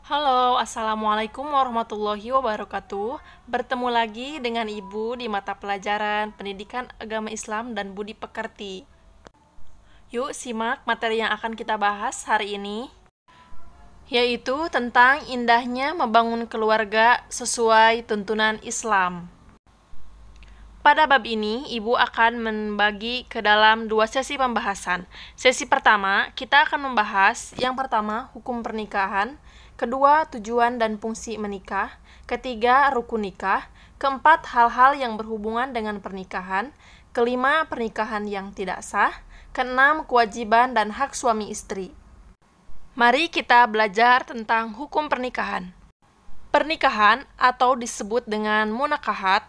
Halo, Assalamualaikum warahmatullahi wabarakatuh. Bertemu lagi dengan Ibu di mata pelajaran Pendidikan Agama Islam dan Budi Pekerti. Yuk simak materi yang akan kita bahas hari ini, yaitu tentang indahnya membangun keluarga sesuai tuntunan Islam. Pada bab ini, Ibu akan membagi ke dalam dua sesi pembahasan. Sesi pertama, kita akan membahas yang pertama, hukum pernikahan, kedua, tujuan dan fungsi menikah, ketiga, rukun nikah, keempat, hal-hal yang berhubungan dengan pernikahan, kelima, pernikahan yang tidak sah, keenam, kewajiban dan hak suami istri. Mari kita belajar tentang hukum pernikahan. Pernikahan atau disebut dengan munakahat,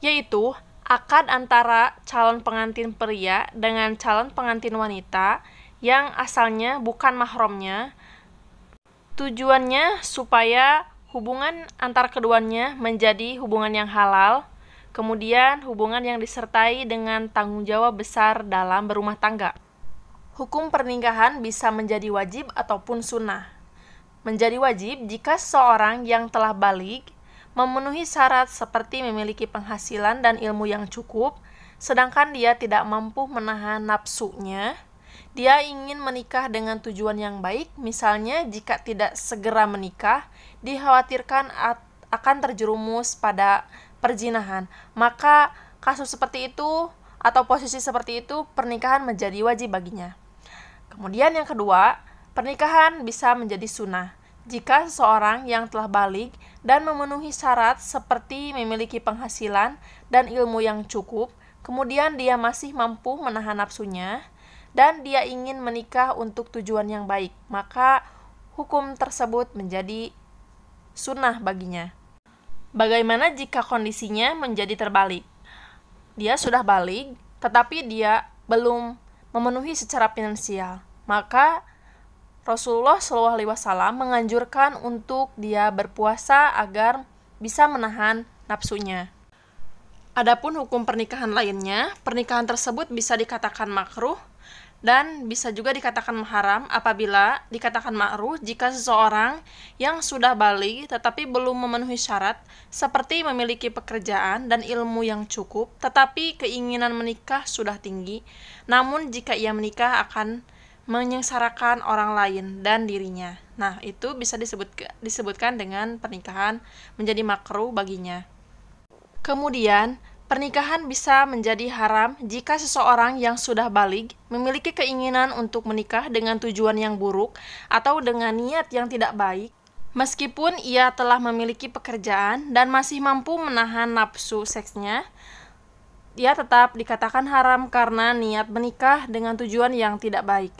yaitu akad antara calon pengantin pria dengan calon pengantin wanita yang asalnya bukan mahramnya. Tujuannya supaya hubungan antar keduanya menjadi hubungan yang halal, kemudian hubungan yang disertai dengan tanggung jawab besar dalam berumah tangga. Hukum pernikahan bisa menjadi wajib ataupun sunnah. Menjadi wajib jika seseorang yang telah baligh memenuhi syarat seperti memiliki penghasilan dan ilmu yang cukup, sedangkan dia tidak mampu menahan nafsunya. Dia ingin menikah dengan tujuan yang baik, misalnya jika tidak segera menikah, dikhawatirkan akan terjerumus pada perzinahan. Maka kasus seperti itu atau posisi seperti itu, pernikahan menjadi wajib baginya. Kemudian yang kedua, pernikahan bisa menjadi sunnah jika seseorang yang telah baligh dan memenuhi syarat seperti memiliki penghasilan dan ilmu yang cukup, kemudian dia masih mampu menahan nafsunya, dan dia ingin menikah untuk tujuan yang baik, maka hukum tersebut menjadi sunnah baginya. Bagaimana jika kondisinya menjadi terbalik? Dia sudah baligh, tetapi dia belum memenuhi secara finansial, maka Rasulullah SAW menganjurkan untuk dia berpuasa agar bisa menahan nafsunya. Adapun hukum pernikahan lainnya, pernikahan tersebut bisa dikatakan makruh dan bisa juga dikatakan haram apabila dikatakan makruh jika seseorang yang sudah baligh tetapi belum memenuhi syarat seperti memiliki pekerjaan dan ilmu yang cukup, tetapi keinginan menikah sudah tinggi, namun jika ia menikah akan menyengsarakan orang lain dan dirinya. Nah, itu bisa disebutkan dengan pernikahan menjadi makruh baginya. Kemudian, pernikahan bisa menjadi haram jika seseorang yang sudah baligh memiliki keinginan untuk menikah dengan tujuan yang buruk atau dengan niat yang tidak baik. Meskipun ia telah memiliki pekerjaan dan masih mampu menahan nafsu seksnya, dia tetap dikatakan haram karena niat menikah dengan tujuan yang tidak baik.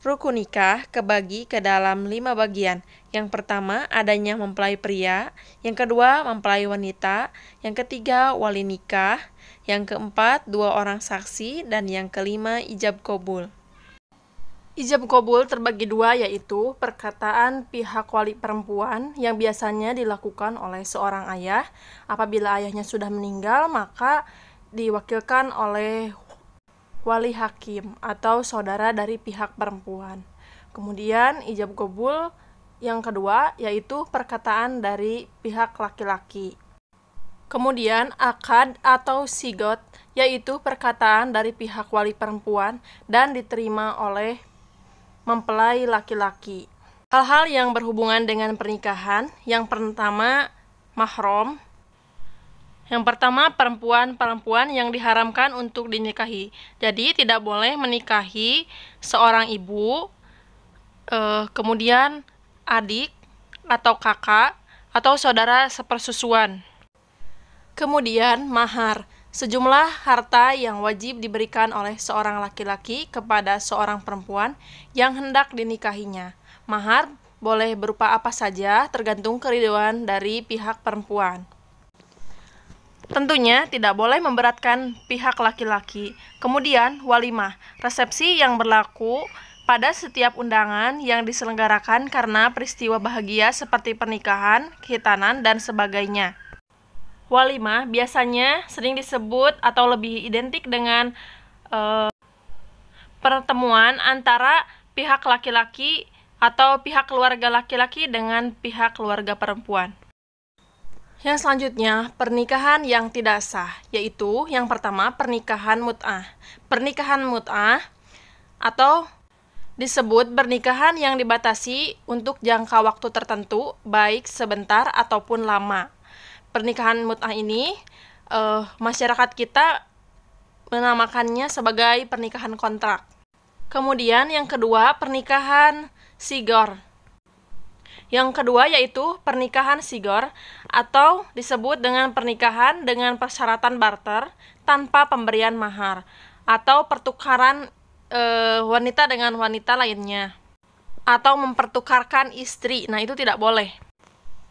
Rukun nikah kebagi ke dalam 5 bagian. Yang pertama, adanya mempelai pria. Yang kedua, mempelai wanita. Yang ketiga, wali nikah. Yang keempat, 2 orang saksi. Dan yang kelima, ijab qabul. Ijab qabul terbagi 2, yaitu perkataan pihak wali perempuan yang biasanya dilakukan oleh seorang ayah. Apabila ayahnya sudah meninggal, maka diwakilkan oleh wali hakim atau saudara dari pihak perempuan. Kemudian ijab qabul yang kedua yaitu perkataan dari pihak laki-laki. Kemudian akad atau sigot yaitu perkataan dari pihak wali perempuan dan diterima oleh mempelai laki-laki. Hal-hal yang berhubungan dengan pernikahan, yang pertama mahram. Yang pertama, perempuan yang diharamkan untuk dinikahi. Jadi, tidak boleh menikahi seorang ibu, kemudian adik, atau kakak, atau saudara sepersusuan. Kemudian, mahar. Sejumlah harta yang wajib diberikan oleh seorang laki-laki kepada seorang perempuan yang hendak dinikahinya. Mahar boleh berupa apa saja, tergantung keridhaan dari pihak perempuan. Tentunya tidak boleh memberatkan pihak laki-laki. Kemudian, walimah, resepsi yang berlaku pada setiap undangan yang diselenggarakan karena peristiwa bahagia seperti pernikahan, khitanan, dan sebagainya. Walimah biasanya sering disebut atau lebih identik dengan pertemuan antara pihak laki-laki atau pihak keluarga laki-laki dengan pihak keluarga perempuan. Yang selanjutnya, pernikahan yang tidak sah, yaitu yang pertama, pernikahan mut'ah. Pernikahan mut'ah atau disebut pernikahan yang dibatasi untuk jangka waktu tertentu, baik sebentar ataupun lama. Pernikahan mut'ah ini, masyarakat kita menamakannya sebagai pernikahan kontrak. Kemudian yang kedua, pernikahan sigor. Yang kedua yaitu pernikahan sigor atau disebut dengan pernikahan dengan persyaratan barter tanpa pemberian mahar atau pertukaran wanita dengan wanita lainnya atau mempertukarkan istri. Nah, itu tidak boleh.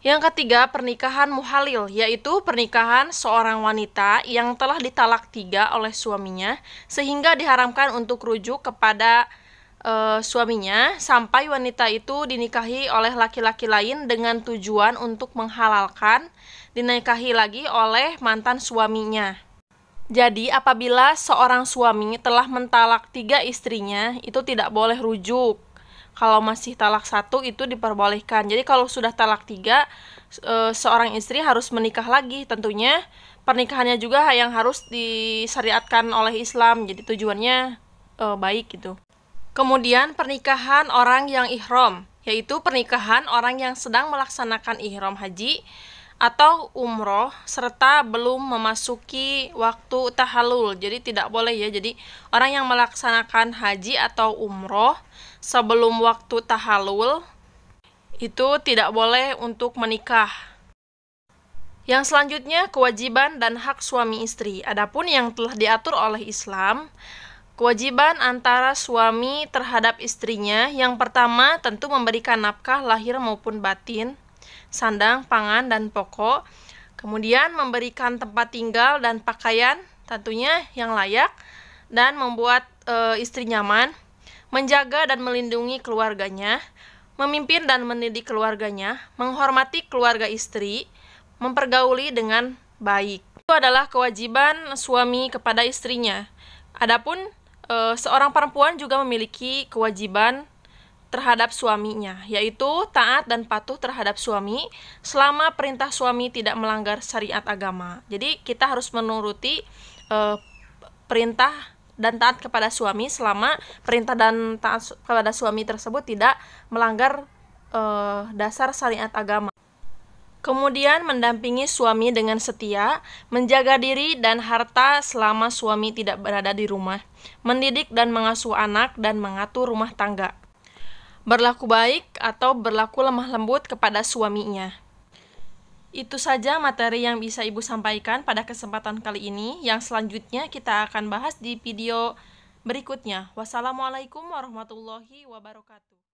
Yang ketiga, pernikahan muhalil, yaitu pernikahan seorang wanita yang telah ditalak 3 oleh suaminya sehingga diharamkan untuk rujuk kepada suaminya sampai wanita itu dinikahi oleh laki-laki lain dengan tujuan untuk menghalalkan dinikahi lagi oleh mantan suaminya. Jadi apabila seorang suami telah mentalak 3 istrinya, itu tidak boleh rujuk. Kalau masih talak 1 itu diperbolehkan. Jadi kalau sudah talak 3, seorang istri harus menikah lagi. Tentunya pernikahannya juga yang harus disyariatkan oleh Islam. Jadi tujuannya baik gitu. Kemudian pernikahan orang yang ihram, yaitu pernikahan orang yang sedang melaksanakan ihram haji atau umroh serta belum memasuki waktu tahallul. Jadi tidak boleh ya. Jadi orang yang melaksanakan haji atau umroh sebelum waktu tahallul itu tidak boleh untuk menikah. Yang selanjutnya, kewajiban dan hak suami istri. Adapun yang telah diatur oleh Islam, kewajiban antara suami terhadap istrinya, yang pertama tentu memberikan nafkah lahir maupun batin, sandang, pangan, dan pokok. Kemudian memberikan tempat tinggal dan pakaian tentunya yang layak, dan membuat istri nyaman, menjaga dan melindungi keluarganya, memimpin dan mendidik keluarganya, menghormati keluarga istri, mempergauli dengan baik. Itu adalah kewajiban suami kepada istrinya. Adapun seorang perempuan juga memiliki kewajiban terhadap suaminya, yaitu taat dan patuh terhadap suami selama perintah suami tidak melanggar syariat agama. Jadi kita harus menuruti perintah dan taat kepada suami selama perintah dan taat kepada suami tersebut tidak melanggar dasar syariat agama. Kemudian mendampingi suami dengan setia, menjaga diri dan harta selama suami tidak berada di rumah, mendidik dan mengasuh anak dan mengatur rumah tangga, berlaku baik atau berlaku lemah lembut kepada suaminya. Itu saja materi yang bisa Ibu sampaikan pada kesempatan kali ini. Yang selanjutnya kita akan bahas di video berikutnya. Wassalamualaikum warahmatullahi wabarakatuh.